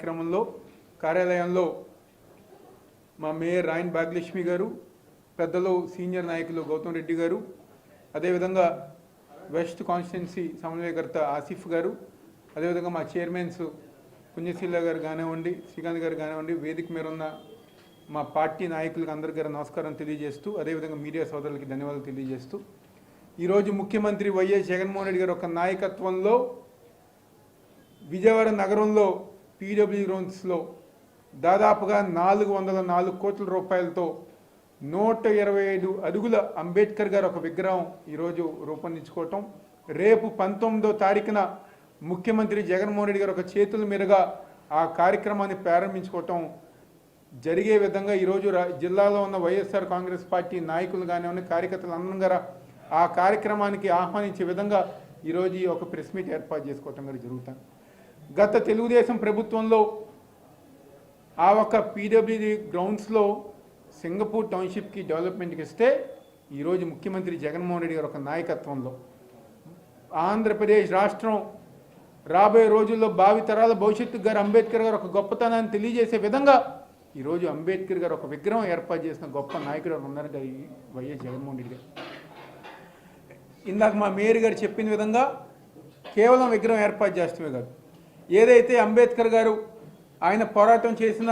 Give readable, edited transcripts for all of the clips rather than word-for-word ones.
కార్యక్రమంలో కార్యాలయంలో మా మేయర్ రాయన్ భాగ్యలక్ష్మి గారు, పెద్దలు సీనియర్ నాయకులు గౌతమ్ రెడ్డి గారు, అదేవిధంగా వెస్ట్ కాన్స్టిట్యున్సీ సమన్వయకర్త ఆసిఫ్ గారు, అదేవిధంగా మా చైర్మన్స్ పుణ్యశీల గారు కానివ్వండి, శ్రీకాంత్ గారు కానివ్వండి, వేదిక మీద ఉన్న మా పార్టీ నాయకులకు అందరికీ నమస్కారం తెలియజేస్తూ, అదేవిధంగా మీడియా సోదరులకి ధన్యవాదాలు తెలియజేస్తూ, ఈరోజు ముఖ్యమంత్రి వైఎస్ జగన్మోహన్ రెడ్డి గారు ఒక నాయకత్వంలో విజయవాడ నగరంలో పీడబ్ల్యూ గ్రౌండ్స్లో దాదాపుగా 404 కోట్ల రూపాయలతో 125 అడుగుల అంబేద్కర్ గారు ఒక విగ్రహం ఈరోజు రూపొందించుకోవటం, రేపు 19వ తారీఖున ముఖ్యమంత్రి జగన్మోహన్ రెడ్డి గారు ఒక చేతుల మీదుగా ఆ కార్యక్రమాన్ని ప్రారంభించుకోవటం జరిగే విధంగా ఈరోజు జిల్లాలో ఉన్న వైఎస్ఆర్ కాంగ్రెస్ పార్టీ నాయకులు కానివ్వండి, కార్యకర్తలు అందరూ ఆ కార్యక్రమానికి ఆహ్వానించే విధంగా ఈరోజు ఒక ప్రెస్ మీట్ ఏర్పాటు చేసుకోవటం కూడా జరుగుతుంది. గత తెలుగుదేశం ప్రభుత్వంలో ఆ ఒక పీడబ్ల్యూడీ గ్రౌండ్స్లో సింగపూర్ టౌన్షిప్కి డెవలప్మెంట్కి ఇస్తే ఈరోజు ముఖ్యమంత్రి జగన్మోహన్ రెడ్డి గారు ఒక నాయకత్వంలో ఆంధ్రప్రదేశ్ రాష్ట్రం రాబోయే రోజుల్లో భావితరాల భవిష్యత్తు గారు అంబేద్కర్ గారు ఒక గొప్పతనాన్ని తెలియజేసే విధంగా ఈరోజు అంబేద్కర్ గారు ఒక విగ్రహం ఏర్పాటు చేసిన గొప్ప నాయకుడు ఉన్నారంటే వైఎస్ జగన్మోహన్ రెడ్డి గారు. ఇందాక మా మేయర్ గారు చెప్పిన విధంగా కేవలం విగ్రహం ఏర్పాటు చేస్తమే కాదు, ఏదైతే అంబేద్కర్ గారు ఆయన పోరాటం చేసిన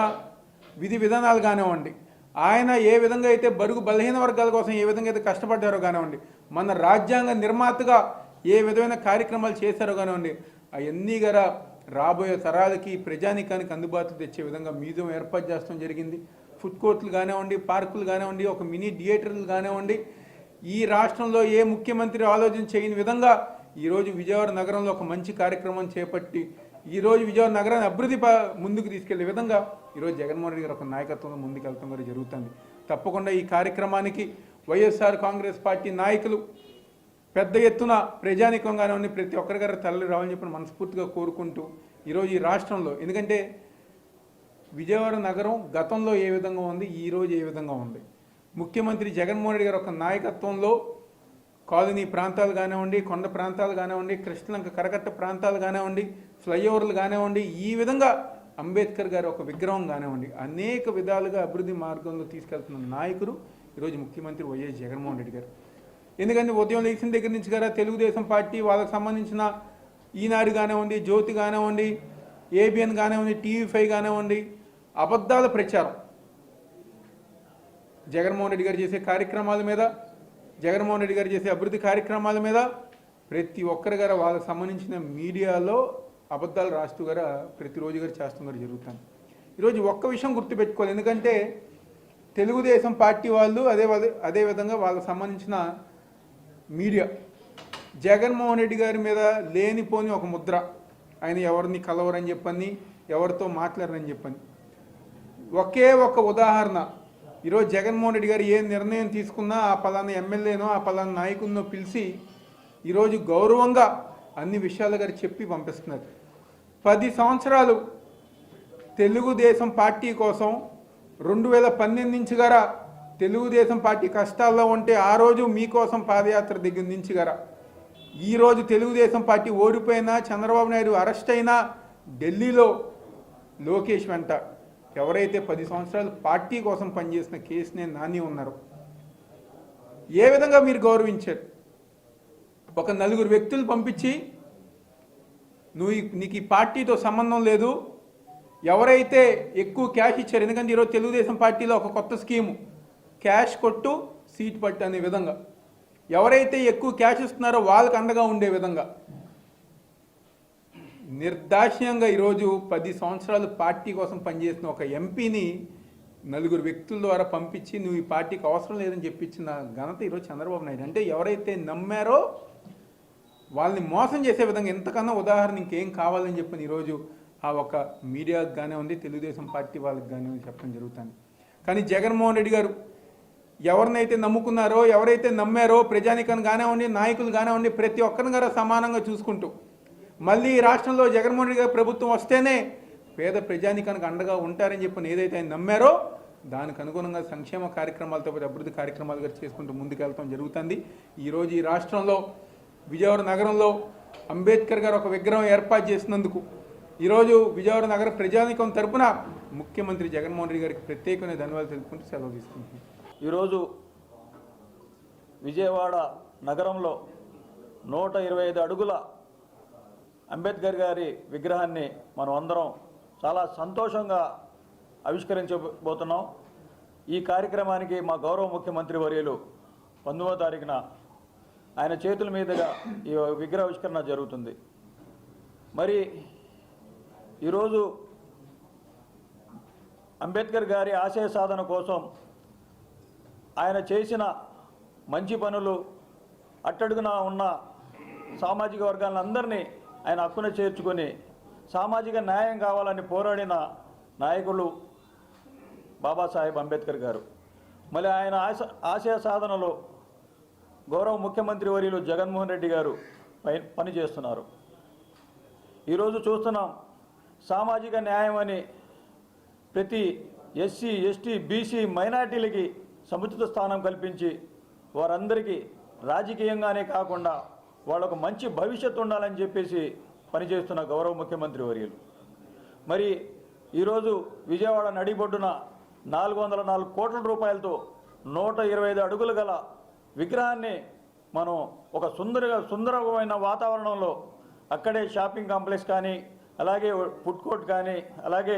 విధి విధానాలు కానివ్వండి, ఆయన ఏ విధంగా అయితే బడుగు బలహీన వర్గాల కోసం ఏ విధంగా అయితే కష్టపడ్డారో కానివ్వండి, మన రాజ్యాంగ నిర్మాతగా ఏ విధమైన కార్యక్రమాలు చేశారో కానివ్వండి, అవన్నీ గారా రాబోయే తరాలకి ప్రజానికానికి అందుబాటులో తెచ్చే విధంగా మ్యూజియం ఏర్పాటు చేయడం జరిగింది. ఫుడ్ కోర్టులు కానివ్వండి, పార్కులు కానివ్వండి, ఒక మినీ థియేటర్లు కానివ్వండి, ఈ రాష్ట్రంలో ఏ ముఖ్యమంత్రి ఆలోచన చేయని విధంగా ఈరోజు విజయవాడ నగరంలో ఒక మంచి కార్యక్రమం చేపట్టి ఈరోజు విజయవాడ నగరాన్ని అభివృద్ధి ముందుకు తీసుకెళ్లే విధంగా ఈరోజు జగన్మోహన్ రెడ్డి గారు ఒక నాయకత్వంలో ముందుకు వెళ్తాం కూడా జరుగుతుంది. తప్పకుండా ఈ కార్యక్రమానికి వైఎస్ఆర్ కాంగ్రెస్ పార్టీ నాయకులు పెద్ద ఎత్తున ప్రజానికం కానివ్వండి ప్రతి ఒక్కరి గారు తరలి రావాలని చెప్పి మనస్ఫూర్తిగా కోరుకుంటూ ఈరోజు ఈ రాష్ట్రంలో, ఎందుకంటే విజయవాడ నగరం గతంలో ఏ విధంగా ఉంది, ఈరోజు ఏ విధంగా ఉంది, ముఖ్యమంత్రి జగన్మోహన్ రెడ్డి గారు ఒక నాయకత్వంలో కాలనీ ప్రాంతాలు కానివ్వండి, కొండ ప్రాంతాలు కానివ్వండి, కృష్ణలంక కరకట్ట ప్రాంతాలు కానివ్వండి, ఫ్లైఓవర్లు కానివ్వండి, ఈ విధంగా అంబేద్కర్ గారు ఒక విగ్రహం కానివ్వండి అనేక విధాలుగా అభివృద్ధి మార్గంలో తీసుకెళ్తున్న నాయకుడు ఈరోజు ముఖ్యమంత్రి వైఎస్ జగన్మోహన్ రెడ్డి గారు. ఎందుకంటే ఉదయం లేచిన దగ్గర నుంచి గారా తెలుగుదేశం పార్టీ వాళ్ళకి సంబంధించిన ఈనాడు కానివ్వండి, జ్యోతి కానివ్వండి, ఏబిఎన్ కానివ్వండి, టీవీ5 కానివ్వండి, అబద్ధాల ప్రచారం జగన్మోహన్ రెడ్డి గారు చేసే కార్యక్రమాల మీద, జగన్మోహన్ రెడ్డి గారు చేసే అభివృద్ధి కార్యక్రమాల మీద ప్రతి ఒక్కరి గారు వాళ్ళకి సంబంధించిన మీడియాలో అబద్ధాలు రాస్తూ గారా ప్రతిరోజు గారు చేస్తూ గారు జరుగుతుంది. ఈరోజు ఒక్క విషయం గుర్తుపెట్టుకోవాలి, ఎందుకంటే తెలుగుదేశం పార్టీ వాళ్ళు అదేవిధంగా వాళ్ళకి సంబంధించిన మీడియా జగన్మోహన్ రెడ్డి గారి మీద లేనిపోని ఒక ముద్ర, ఆయన ఎవరిని కలవరని చెప్పని, ఎవరితో మాట్లాడరని చెప్పని. ఒకే ఒక ఉదాహరణ, ఈరోజు జగన్మోహన్ రెడ్డి గారు ఏ నిర్ణయం తీసుకున్నా ఆ పలానా ఎమ్మెల్యేనో ఆ పలానా నాయకుడినో పిలిచి ఈరోజు గౌరవంగా అన్ని విషయాలు గారు చెప్పి పంపిస్తున్నారు. 10 సంవత్సరాలు తెలుగుదేశం పార్టీ కోసం 2012 నుంచి గారా తెలుగుదేశం పార్టీ కష్టాల్లో ఉంటే ఆ రోజు మీకోసం పాదయాత్ర దగ్గర నుంచి గారా ఈరోజు తెలుగుదేశం పార్టీ ఓడిపోయినా, చంద్రబాబు నాయుడు అరెస్ట్ అయినా ఢిల్లీలో లోకేష్ వెంట ఎవరైతే 10 సంవత్సరాలు పార్టీ కోసం పనిచేసిన కేసునే నాని ఉన్నారు, ఏ విధంగా మీరు గౌరవించారు? ఒక 4 వ్యక్తులు పంపించి నీకు ఈ పార్టీతో సంబంధం లేదు, ఎవరైతే ఎక్కువ క్యాష్ ఇచ్చారు, ఎందుకంటే ఈరోజు తెలుగుదేశం పార్టీలో ఒక కొత్త స్కీము క్యాష్ కొట్టు సీట్ పట్టు అనే విధంగా, ఎవరైతే ఎక్కువ క్యాష్ ఇస్తున్నారో వాళ్ళకి అండగా ఉండే విధంగా నిర్దాక్ష్యంగా ఈరోజు 10 సంవత్సరాలు పార్టీ కోసం పనిచేసిన ఒక ఎంపీని 4 వ్యక్తుల ద్వారా పంపించి నువ్వు ఈ పార్టీకి అవసరం లేదని చెప్పించిన ఘనత ఈరోజు చంద్రబాబు నాయుడు. అంటే ఎవరైతే నమ్మారో వాళ్ళని మోసం చేసే విధంగా ఎంతకన్నా ఉదాహరణ ఇంకేం కావాలని చెప్పని ఈరోజు ఆ ఒక మీడియాకి కానివ్వండి, తెలుగుదేశం పార్టీ వాళ్ళకి కానివ్వండి చెప్పడం జరుగుతుంది. కానీ జగన్మోహన్ రెడ్డి గారు ఎవరినైతే నమ్ముకున్నారో, ఎవరైతే నమ్మారో ప్రజానికాన్ని కానివ్వండి, నాయకులు కానివ్వండి ప్రతి ఒక్కరిని గారు సమానంగా చూసుకుంటూ మళ్ళీ ఈ రాష్ట్రంలో జగన్మోహన్ రెడ్డి గారి ప్రభుత్వం వస్తేనే పేద ప్రజానికానికి అండగా ఉంటారని చెప్పని ఏదైతే ఆయన నమ్మారో దానికి అనుగుణంగా సంక్షేమ కార్యక్రమాలతో పాటు అభివృద్ధి కార్యక్రమాలు గారు చేసుకుంటూ ముందుకెళ్తాం జరుగుతుంది. ఈరోజు ఈ రాష్ట్రంలో విజయవాడ నగరంలో అంబేద్కర్ గారు ఒక విగ్రహం ఏర్పాటు చేసినందుకు ఈరోజు విజయవాడ నగర ప్రజానికం తరపున ముఖ్యమంత్రి జగన్మోహన్ రెడ్డి గారికి ప్రత్యేకమైన ధన్యవాదాలు తెలుపుకుంటూ సెలవు తీసుకుంటున్నాం. ఈరోజు విజయవాడ నగరంలో 125 అడుగుల అంబేద్కర్ గారి విగ్రహాన్ని మనం అందరం చాలా సంతోషంగా ఆవిష్కరించబోతున్నాం. ఈ కార్యక్రమానికి మా గౌరవ ముఖ్యమంత్రి వర్యులు 19వ తారీఖున ఆయన చేతుల మీదుగా ఈ విగ్రహావిష్కరణ జరుగుతుంది. మరి ఈరోజు అంబేద్కర్ గారి ఆశయ సాధన కోసం ఆయన చేసిన మంచి పనులు, అట్టడుగున ఉన్న సామాజిక వర్గాలందరినీ ఆయన హక్కున చేర్చుకొని సామాజిక న్యాయం కావాలని పోరాడిన నాయకులు బాబాసాహెబ్ అంబేద్కర్ గారు. మళ్ళీ ఆయన ఆశయ సాధనలో గౌరవ ముఖ్యమంత్రి వర్యులు జగన్మోహన్ రెడ్డి గారు పనిచేస్తున్నారు. ఈరోజు చూస్తున్నాం, సామాజిక న్యాయం అని ప్రతి ఎస్సీ, ఎస్టీ, బీసీ, మైనార్టీలకి సముచిత స్థానం కల్పించి వారందరికీ రాజకీయంగానే కాకుండా వాళ్ళకు మంచి భవిష్యత్తు ఉండాలని చెప్పేసి పనిచేస్తున్న గౌరవ ముఖ్యమంత్రి వర్యులు. మరి ఈరోజు విజయవాడ నడిబొడ్డున 404 కోట్ల రూపాయలతో 125 అడుగులు గల విగ్రహాన్ని మనం ఒక సుందరమైన వాతావరణంలో అక్కడే షాపింగ్ కాంప్లెక్స్ కానీ, అలాగే ఫుడ్ కోర్ట్ కానీ, అలాగే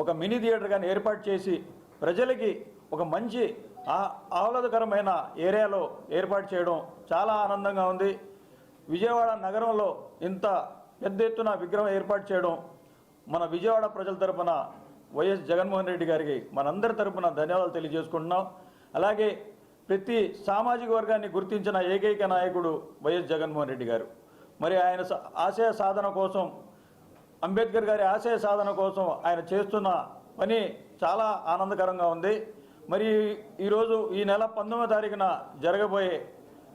ఒక మినీ థియేటర్ కానీ ఏర్పాటు చేసి ప్రజలకి ఒక మంచి ఆహ్లాదకరమైన ఏరియాలో ఏర్పాటు చేయడం చాలా ఆనందంగా ఉంది. విజయవాడ నగరంలో ఇంత పెద్ద ఎత్తున విగ్రహం ఏర్పాటు చేయడం మన విజయవాడ ప్రజల తరపున వైఎస్ జగన్మోహన్ రెడ్డి గారికి మనందరి తరపున ధన్యవాదాలు తెలియజేసుకుంటున్నాం. అలాగే ప్రతి సామాజిక వర్గాన్ని గుర్తించిన ఏకైక నాయకుడు వైఎస్ జగన్మోహన్ రెడ్డి గారు. మరి ఆయన ఆశయ సాధన కోసం, అంబేద్కర్ గారి ఆశయ సాధన కోసం ఆయన చేస్తున్న పని చాలా ఆనందకరంగా ఉంది. మరి ఈరోజు ఈ నెల 19వ తారీఖున జరగబోయే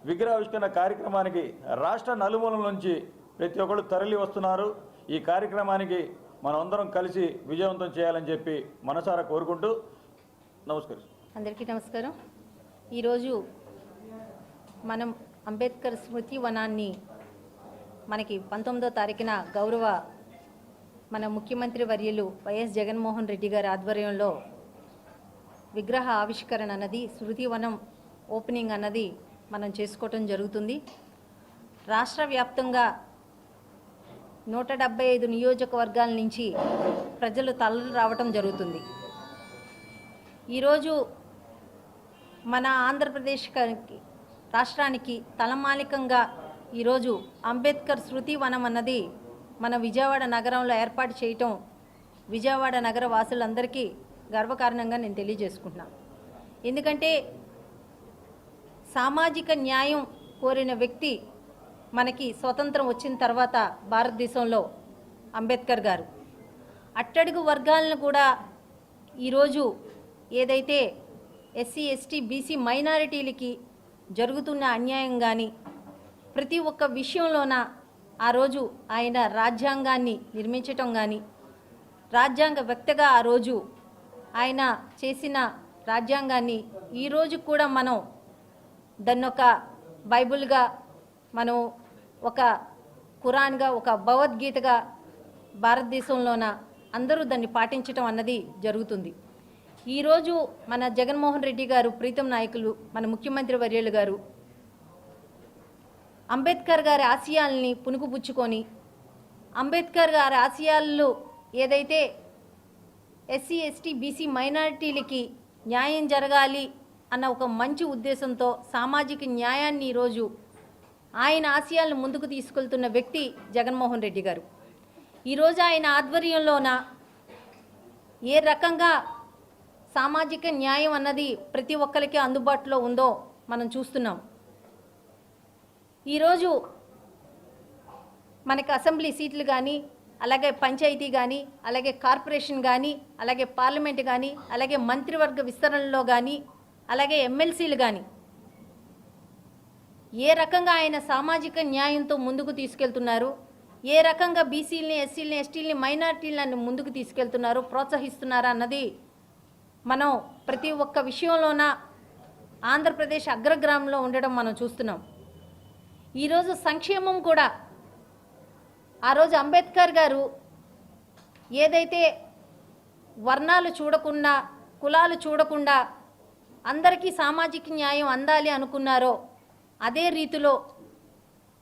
విగ్రహావిష్కరణ కార్యక్రమానికి రాష్ట్ర నలుమూలల నుంచి ప్రతి ఒక్కరు తరలి వస్తున్నారు. ఈ కార్యక్రమానికి మనమందరం కలిసి విజయవంతం చేయాలని చెప్పి మనసారా కోరుకుంటూ నమస్కారం. అందరికీ నమస్కారం. ఈరోజు మనం అంబేద్కర్ స్మృతి వనాన్ని మనకి 19వ తారీఖున గౌరవ మన ముఖ్యమంత్రి వర్యులు వైఎస్ జగన్మోహన్ రెడ్డి గారి ఆధ్వర్యంలో విగ్రహ ఆవిష్కరణ అన్నది, స్మృతి వనం ఓపెనింగ్ అన్నది మనం చేసుకోవటం జరుగుతుంది. రాష్ట్ర వ్యాప్తంగా 175 నియోజకవర్గాల నుంచి ప్రజలు తరలి రావటం జరుగుతుంది. ఈరోజు మన ఆంధ్రప్రదేశ్ రాష్ట్రానికి తలమానికంగా ఈరోజు అంబేద్కర్ స్మృతి వనం అన్నది మన విజయవాడ నగరంలో ఏర్పాటు చేయటం విజయవాడ నగర వాసులందరికీ గర్వకారణంగా నేను తెలియజేసుకుంటున్నాను. ఎందుకంటే సామాజిక న్యాయం కోరిన వ్యక్తి మనకి స్వతంత్రం వచ్చిన తర్వాత భారతదేశంలో అంబేద్కర్ గారు అట్టడుగు వర్గాలను కూడా ఈరోజు ఏదైతే ఎస్సీ, ఎస్టీ, బీసీ మైనారిటీలకి జరుగుతున్న అన్యాయం కానీ ప్రతి ఒక్క విషయంలోన ఆ రోజు ఆయన రాజ్యాంగాన్ని నిర్మించటం కానీ, రాజ్యాంగ వ్యక్తగా ఆ రోజు ఆయన చేసిన రాజ్యాంగాన్ని ఈరోజు కూడా మనం దాన్ని ఒక బైబుల్గా, మనం ఒక ఖురాన్గా, ఒక భగవద్గీతగా భారతదేశంలోన అందరూ దాన్ని పాటించటం అన్నది జరుగుతుంది. ఈరోజు మన జగన్మోహన్ రెడ్డి గారు, ప్రీతం నాయకులు, మన ముఖ్యమంత్రి వర్యులు గారు అంబేద్కర్ గారి ఆశయాల్ని పుణుకుపుచ్చుకొని, అంబేద్కర్ గారి ఆశయాల్లో ఏదైతే ఎస్సీ, ఎస్టీ, బీసీ మైనారిటీలకి న్యాయం జరగాలి అన్న ఒక మంచి ఉద్దేశంతో సామాజిక న్యాయాన్ని ఈరోజు ఆయన ఆశయాలను ముందుకు తీసుకెళ్తున్న వ్యక్తి జగన్మోహన్ రెడ్డి గారు. ఈరోజు ఆయన ఆధ్వర్యంలోన ఏ రకంగా సామాజిక న్యాయం అన్నది ప్రతి ఒక్కరికి అందుబాటులో ఉందో మనం చూస్తున్నాం. ఈరోజు మనకి అసెంబ్లీ సీట్లు కానీ, అలాగే పంచాయతీ కానీ, అలాగే కార్పొరేషన్ కానీ, అలాగే పార్లమెంట్ కానీ, అలాగే మంత్రివర్గ విస్తరణలో కానీ, అలాగే ఎమ్మెల్సీలు కానీ ఏ రకంగా ఆయన సామాజిక న్యాయంతో ముందుకు తీసుకెళ్తున్నారు, ఏ రకంగా బీసీలని, ఎస్సీలని, ఎస్టీలని, మైనార్టీలను ముందుకు తీసుకెళ్తున్నారు, ప్రోత్సహిస్తున్నారు అన్నది మనం ప్రతి ఒక్క విషయంలోన ఆంధ్రప్రదేశ్ అగ్రగ్రామంలో ఉండడం మనం చూస్తున్నాం. ఈరోజు సంక్షేమం కూడా ఆ రోజు అంబేద్కర్ గారు ఏదైతే వర్ణాలు చూడకుండా కులాలు చూడకుండా అందరికీ సామాజిక న్యాయం అందాలి అనుకున్నారో అదే రీతిలో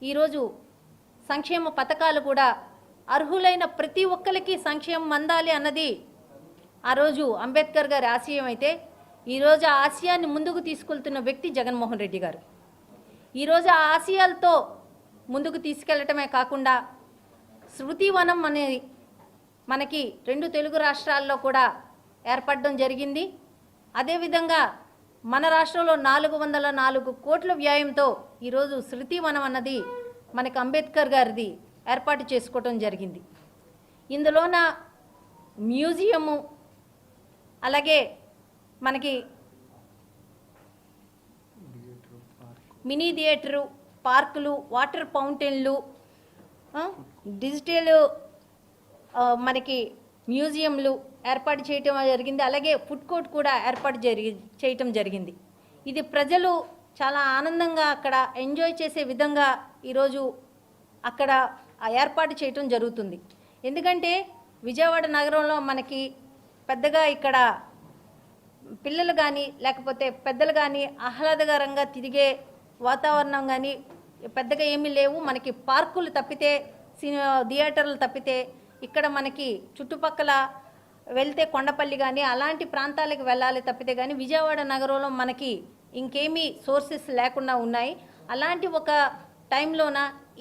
ఈరోజు సంక్షేమ పథకాలు కూడా అర్హులైన ప్రతి ఒక్కరికి సంక్షేమం అందాలి అన్నది ఆ రోజు అంబేద్కర్ గారి ఆశయం అయితే ఈరోజు ఆ ఆశయాన్ని ముందుకు తీసుకెళ్తున్న వ్యక్తి జగన్మోహన్ రెడ్డి గారు. ఈరోజు ఆ ఆశయాలతో ముందుకు తీసుకెళ్లటమే కాకుండా శృతివనం అనేది మనకి 2 తెలుగు రాష్ట్రాల్లో కూడా ఏర్పడడం జరిగింది. అదేవిధంగా మన రాష్ట్రంలో 404 కోట్ల వ్యయంతో ఈరోజు శృతివనం అన్నది మనకి అంబేద్కర్ గారిది ఏర్పాటు చేసుకోవటం జరిగింది. ఇందులోన మ్యూజియము, అలాగే మనకి మినీ థియేటరు, పార్కులు, వాటర్ ఫౌంటైన్లు, డిజిటల్ మనకి మ్యూజియంలు ఏర్పాటు చేయటం జరిగింది. అలాగే ఫుడ్ కోర్ట్ కూడా ఏర్పాటు చేయటం జరిగింది. ఇది ప్రజలు చాలా ఆనందంగా అక్కడ ఎంజాయ్ చేసే విధంగా ఈరోజు అక్కడ ఏర్పాటు చేయటం జరుగుతుంది. ఎందుకంటే విజయవాడ నగరంలో మనకి పెద్దగా ఇక్కడ పిల్లలు కానీ లేకపోతే పెద్దలు కానీ ఆహ్లాదకరంగా తిరిగే వాతావరణం కానీ పెద్దగా ఏమీ లేవు. మనకి పార్కులు తప్పితే, థియేటర్లు తప్పితే ఇక్కడ మనకి చుట్టుపక్కల వెళ్తే కొండపల్లి కానీ అలాంటి ప్రాంతాలకు వెళ్ళాలి తప్పితే కానీ విజయవాడ నగరంలో మనకి ఇంకేమీ సోర్సెస్ లేకుండా ఉన్నాయి. అలాంటి ఒక టైంలోన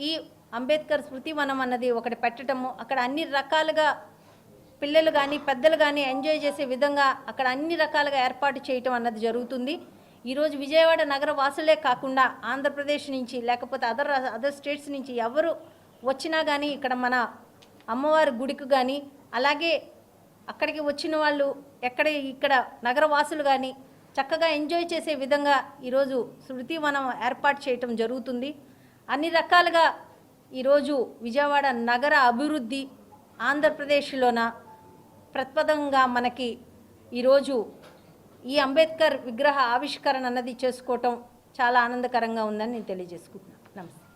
ఈ అంబేద్కర్ స్మృతివనం అన్నది ఒకటి పెట్టడము, అక్కడ అన్ని రకాలుగా పిల్లలు కానీ పెద్దలు కానీ ఎంజాయ్ చేసే విధంగా అక్కడ అన్ని రకాలుగా ఏర్పాటు చేయటం అన్నది జరుగుతుంది. ఈరోజు విజయవాడ నగర వాసులే కాకుండా ఆంధ్రప్రదేశ్ నుంచి లేకపోతే అదర్ స్టేట్స్ నుంచి ఎవరు వచ్చినా కానీ ఇక్కడ మన అమ్మవారి గుడికి కానీ అలాగే అక్కడికి వచ్చిన వాళ్ళు ఇక్కడ నగరవాసులు కానీ చక్కగా ఎంజాయ్ చేసే విధంగా ఈరోజు శృతివనం ఏర్పాటు చేయటం జరుగుతుంది. అన్ని రకాలుగా ఈరోజు విజయవాడ నగర అభివృద్ధి ఆంధ్రప్రదేశ్లోన ప్రతిపదంగా మనకి ఈరోజు ఈ అంబేద్కర్ విగ్రహ ఆవిష్కరణ అన్నది చేసుకోవటం చాలా ఆనందకరంగా ఉందని నేను తెలియజేసుకుంటున్నాను. నమస్తే.